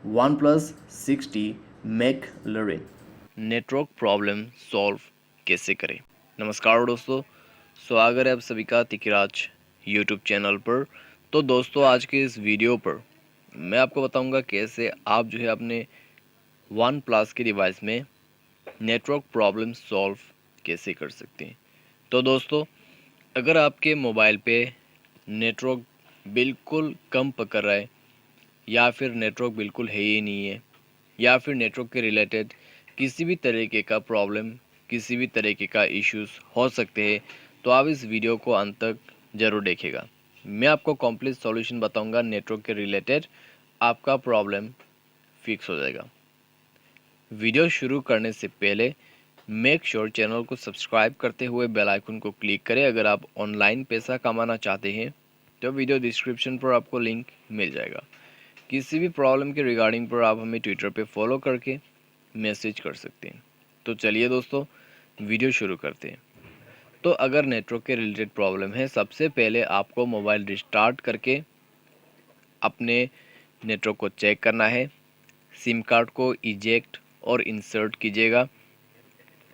OnePlus 6T McLaren network problem solve कैसे करें। नमस्कार दोस्तों, स्वागत है आप सभी का तिकिराज यूट्यूब चैनल पर। तो दोस्तों, आज के इस वीडियो पर मैं आपको बताऊंगा कैसे आप जो है अपने वन प्लस के डिवाइस में नेटवर्क प्रॉब्लम सॉल्व कैसे कर सकते हैं। तो दोस्तों, अगर आपके मोबाइल पे नेटवर्क बिल्कुल कम पकड़ रहा है या फिर नेटवर्क बिल्कुल है ही नहीं है या फिर नेटवर्क के रिलेटेड किसी भी तरीके का प्रॉब्लम, किसी भी तरीके का इश्यूज हो सकते हैं, तो आप इस वीडियो को अंत तक ज़रूर देखिएगा। मैं आपको कंप्लीट सॉल्यूशन बताऊंगा नेटवर्क के रिलेटेड, आपका प्रॉब्लम फिक्स हो जाएगा। वीडियो शुरू करने से पहले मेक श्योर चैनल को सब्सक्राइब करते हुए बेल आइकन को क्लिक करें। अगर आप ऑनलाइन पैसा कमाना चाहते हैं तो वीडियो डिस्क्रिप्शन पर आपको लिंक मिल जाएगा। किसी भी प्रॉब्लम के रिगार्डिंग पर आप हमें ट्विटर पे फॉलो करके मैसेज कर सकते हैं। तो चलिए दोस्तों, वीडियो शुरू करते हैं। तो अगर नेटवर्क के रिलेटेड प्रॉब्लम है, सबसे पहले आपको मोबाइल रिस्टार्ट करके अपने नेटवर्क को चेक करना है। सिम कार्ड को इजेक्ट और इंसर्ट कीजिएगा,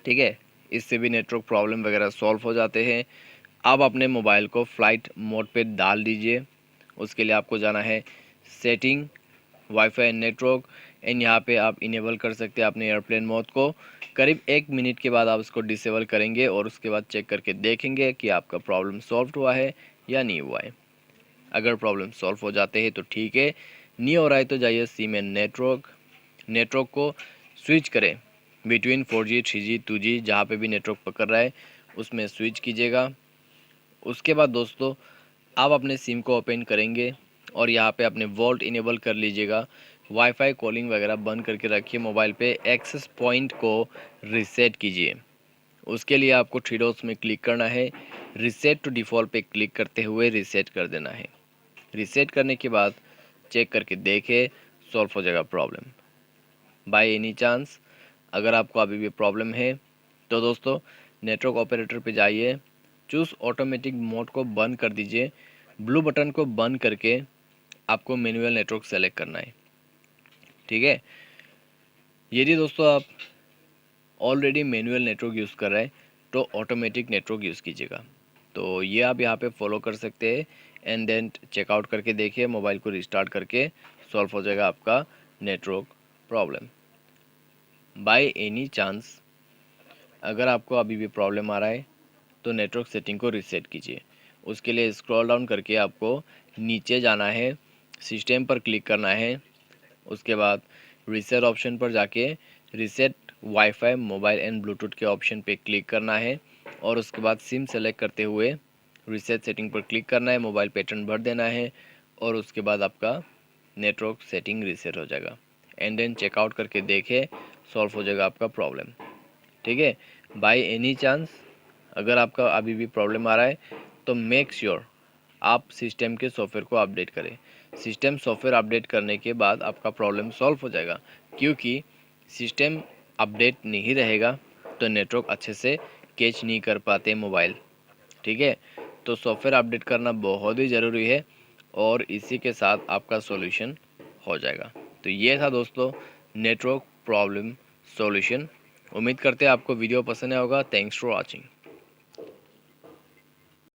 ठीक है। इससे भी नेटवर्क प्रॉब्लम वगैरह सॉल्व हो जाते हैं। आप अपने मोबाइल को फ्लाइट मोड पे डाल दीजिए। उसके लिए आपको जाना है setting, wifi and network, and यहाँ पे आप इनेबल कर सकते हैं अपने एयरप्लेन मोड को। करीब 1 मिनट के बाद आप उसको डिसेबल करेंगे और उसके बाद चेक करके देखेंगे कि आपका प्रॉब्लम सॉल्व हुआ है या नहीं हुआ है। अगर प्रॉब्लम सॉल्व हो जाते हैं तो ठीक है, नहीं हो रहा है तो जाइए सिम एंड नेटवर्क को स्विच करें बिटवीन 4G 3G 2G, जहाँ पे भी नेटवर्क पकड़ रहा है उसमें स्विच कीजिएगा। उसके बाद दोस्तों, आप अपने सिम को ओपन करेंगे और यहाँ पे अपने वॉल्ट इनेबल कर लीजिएगा। वाईफाई कॉलिंग वगैरह बंद करके रखिए। मोबाइल पे एक्सेस पॉइंट को रीसेट कीजिए। उसके लिए आपको थ्री डॉट्स में क्लिक करना है, रीसेट टू डिफ़ॉल्ट पे क्लिक करते हुए रीसेट कर देना है। रीसेट करने के बाद चेक करके देखें, सॉल्व हो जाएगा प्रॉब्लम। बाय एनी चांस अगर आपको अभी भी प्रॉब्लम है तो दोस्तों, नेटवर्क ऑपरेटर पे जाइए, चूज़ ऑटोमेटिक मोड को बंद कर दीजिए। ब्लू बटन को बंद करके आपको मैनुअल नेटवर्क सेलेक्ट करना है, ठीक है। यदि दोस्तों आप ऑलरेडी मैनुअल नेटवर्क यूज़ कर रहे हैं तो ऑटोमेटिक नेटवर्क यूज़ कीजिएगा। तो ये आप यहाँ पे फॉलो कर सकते हैं एंड देन चेकआउट करके देखिए, मोबाइल को रिस्टार्ट करके सॉल्व हो जाएगा आपका network problem. By any chance अगर आपको अभी भी प्रॉब्लम आ रहा है तो नेटवर्क सेटिंग को रीसेट कीजिए। उसके लिए स्क्रॉल डाउन करके आपको नीचे जाना है, सिस्टम पर क्लिक करना है। उसके बाद रीसेट ऑप्शन पर जाके reset wifi mobile and Bluetooth के ऑप्शन पे क्लिक करना है और उसके बाद सिम सेलेक्ट करते हुए रीसेट सेटिंग पर क्लिक करना है, मोबाइल पैटर्न भर देना है और उसके बाद आपका नेटवर्क सेटिंग रीसेट हो जाएगा। एंड देन चेकआउट करके देखें, सॉल्व हो जाएगा आपका प्रॉब्लम, ठीक है। बाय एनी चांस अगर आपका अभी भी प्रॉब्लम आ रहा है तो मेक श्योर आप सिस्टम के सॉफ्टवेयर को अपडेट करें। सिस्टम सॉफ्टवेयर अपडेट करने के बाद आपका प्रॉब्लम सॉल्व हो जाएगा, क्योंकि सिस्टम अपडेट नहीं रहेगा तो नेटवर्क अच्छे से कैच नहीं कर पाते मोबाइल, ठीक है। तो सॉफ्टवेयर अपडेट करना बहुत ही ज़रूरी है और इसी के साथ आपका सॉल्यूशन हो जाएगा। तो ये था दोस्तों नेटवर्क प्रॉब्लम सॉल्यूशन। उम्मीद करते हैं आपको वीडियो पसंद आया होगा। Thanks for watching.